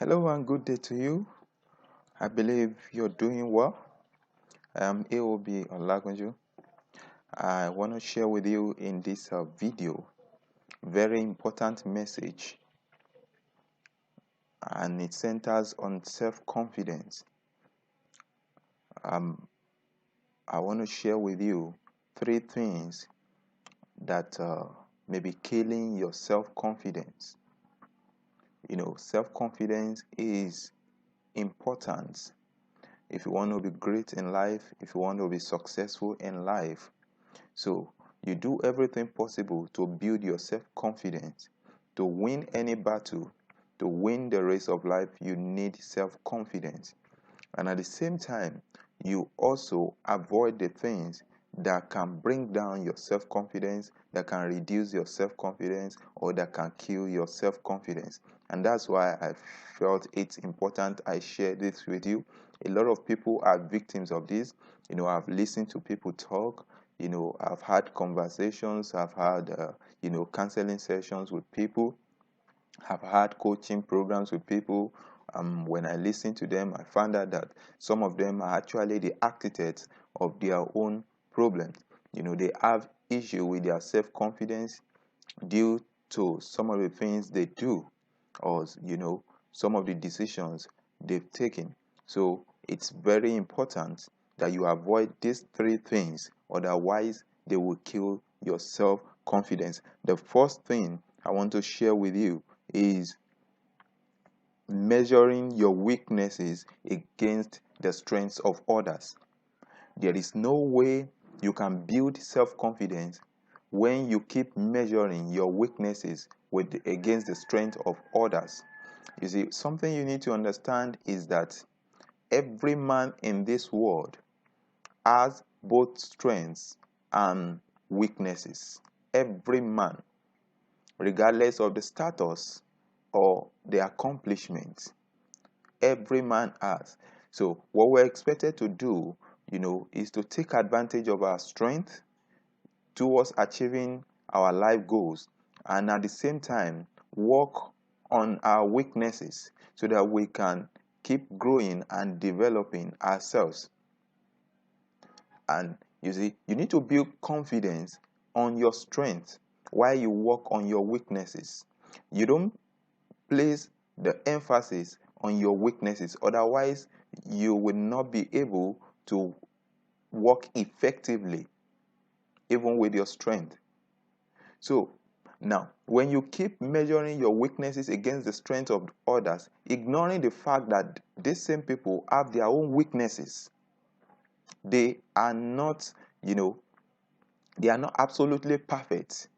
Hello and good day to you. I believe you're doing well. I am A.O.B. Olagunju. I want to share with you in this video very important message, and it centers on self-confidence. I want to share with you three things that may be killing your self-confidence. Self-confidence is important if you want to be great in life, if you want to be successful in life. So you do everything possible to build your self-confidence. To win any battle, to win the race of life, you need self-confidence. And at the same time, you also avoid the things that can bring down your self-confidence, that can reduce your self-confidence, or that can kill your self-confidence. And that's why I felt it's important I share this with you. A lot of people are victims of this. I've listened to people talk. I've had conversations. I've had, counseling sessions with people. I've had coaching programs with people. When I listened to them, I found out that some of them are actually the architects of their own problems. They have issue with their self-confidence due to some of the things they do, or some of the decisions they've taken. So it's very important that you avoid these three things, otherwise they will kill your self-confidence. The first thing I want to share with you is measuring your weaknesses against the strengths of others. There is no way you can build self-confidence when you keep measuring your weaknesses against the strength of others. You see, something you need to understand is that every man in this world has both strengths and weaknesses. Every man, regardless of the status or the accomplishments, every man has. So what we're expected to do, is to take advantage of our strength towards achieving our life goals, and at the same time work on our weaknesses so that we can keep growing and developing ourselves. And you see, you need to build confidence on your strength while you work on your weaknesses. You don't place the emphasis on your weaknesses, otherwise you will not be able to work effectively even with your strength. So now, when you keep measuring your weaknesses against the strength of others, ignoring the fact that these same people have their own weaknesses, they are not, they are not absolutely perfect.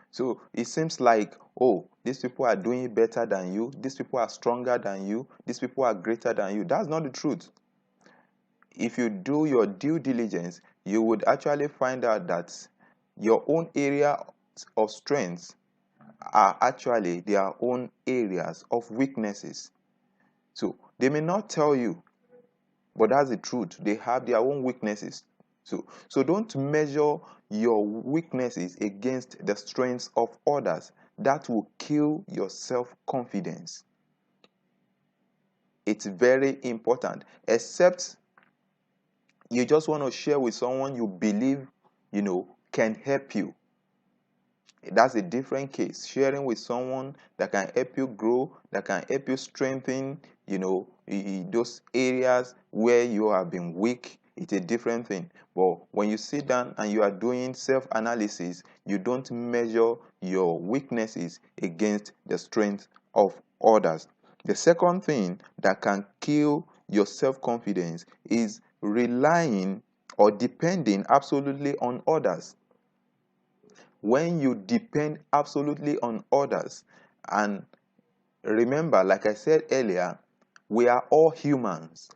So it seems like, oh, these people are doing better than you, these people are stronger than you, these people are greater than you. That's not the truth. If you do your due diligence, you would actually find out that your own area of strengths are actually their own areas of weaknesses. So they may not tell you, but that's the truth. They have their own weaknesses. So don't measure your weaknesses against the strengths of others. That will kill your self-confidence. It's very important. Except you just want to share with someone you believe, can help you. That's a different case. Sharing with someone that can help you grow, that can help you strengthen, those areas where you have been weak, it's a different thing. But when you sit down and you are doing self-analysis, you don't measure your weaknesses against the strength of others. The second thing that can kill your self-confidence is relying or depending absolutely on others. When you depend absolutely on others, and remember, like I said earlier, we are all humans.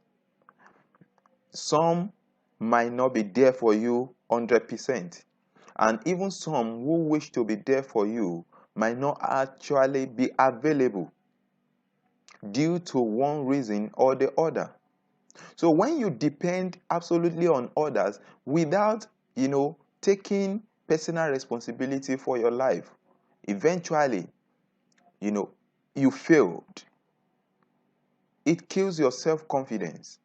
Some might not be there for you 100%, and even some who wish to be there for you might not actually be available due to one reason or the other. So when you depend absolutely on others without, taking personal responsibility for your life, eventually, you failed. It kills your self-confidence.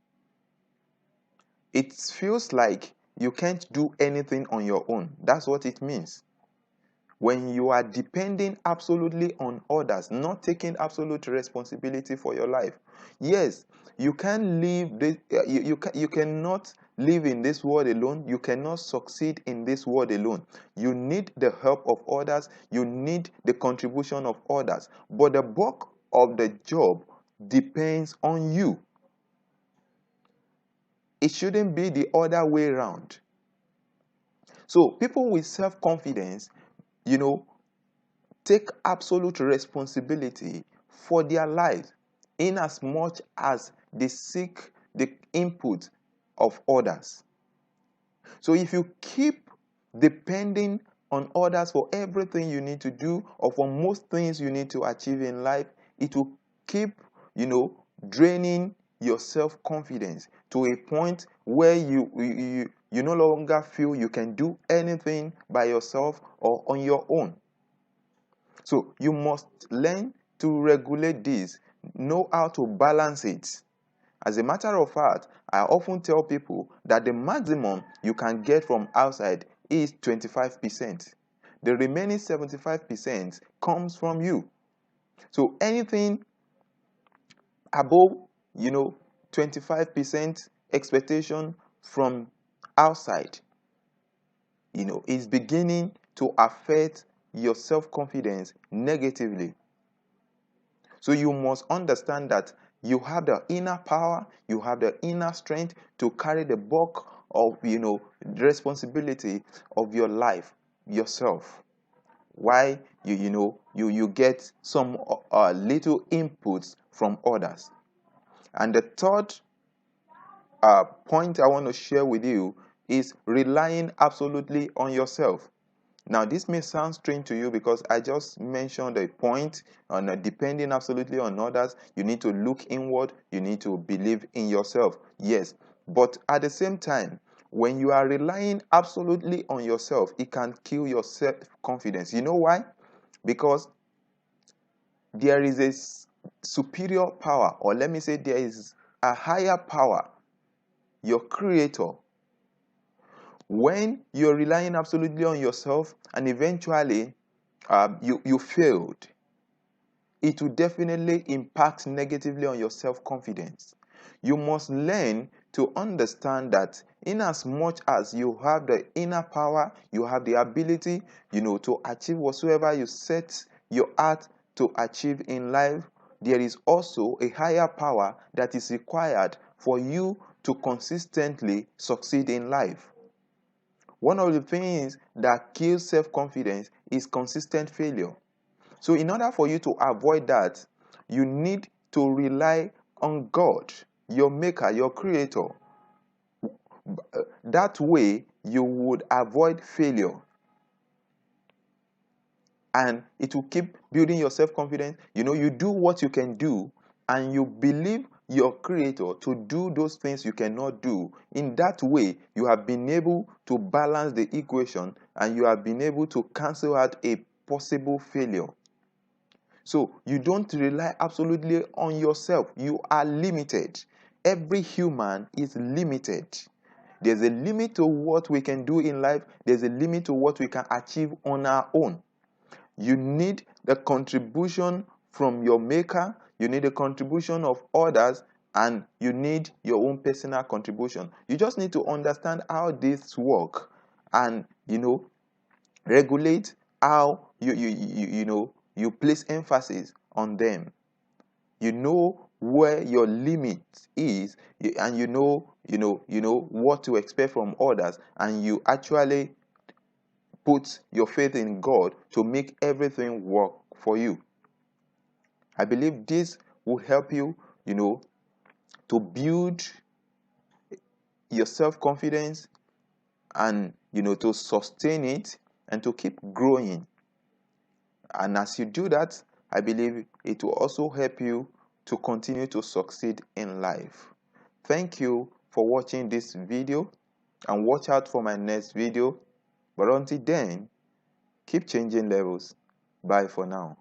It feels like you can't do anything on your own. That's what it means. When you are depending absolutely on others, not taking absolute responsibility for your life. Yes, you can live this, you cannot live in this world alone. You cannot succeed in this world alone. You need the help of others. You need the contribution of others. But the bulk of the job depends on you. It shouldn't be the other way around. So people with self-confidence, take absolute responsibility for their lives in as much as they seek the input of others. So if you keep depending on others for everything you need to do or for most things you need to achieve in life, it will keep, draining your self-confidence to a point where you no longer feel you can do anything by yourself or on your own. So you must learn to regulate this, know how to balance it. As a matter of fact, I often tell people that the maximum you can get from outside is 25%. The remaining 75% comes from you. So anything above, 25% expectation from outside, is beginning to affect your self-confidence negatively. So you must understand that you have the inner power, you have the inner strength to carry the bulk of, the responsibility of your life yourself. Why you get some little inputs from others. And the third point I want to share with you is relying absolutely on yourself. Now, this may sound strange to you because I just mentioned a point on depending absolutely on others. You need to look inward. You need to believe in yourself. Yes, but at the same time, when you are relying absolutely on yourself, it can kill your self-confidence. You know why? Because there is a superior power, or let me say there is a higher power, your creator. When you're relying absolutely on yourself and eventually you failed, it will definitely impact negatively on your self-confidence. You must learn to understand that in as much as you have the inner power, you have the ability, to achieve whatsoever you set your heart to achieve in life, there is also a higher power that is required for you to consistently succeed in life. One of the things that kills self-confidence is consistent failure. So in order for you to avoid that, you need to rely on God, your maker, your creator. That way, you would avoid failure. And it will keep building your self-confidence. You do what you can do, and you believe your creator to do those things you cannot do. In that way, you have been able to balance the equation, and you have been able to cancel out a possible failure. So you don't rely absolutely on yourself. You are limited. Every human is limited. There's a limit to what we can do in life. There's a limit to what we can achieve on our own. You need the contribution from your maker, you need the contribution of others, and you need your own personal contribution. You just need to understand how this work and regulate how you place emphasis on them. You know where your limit is, and you know what to expect from others, and you actually put your faith in God to make everything work for you. I believe this will help you, to build your self-confidence and, to sustain it and to keep growing. And as you do that, I believe it will also help you to continue to succeed in life. Thank you for watching this video, and watch out for my next video. But until then, keep changing levels. Bye for now.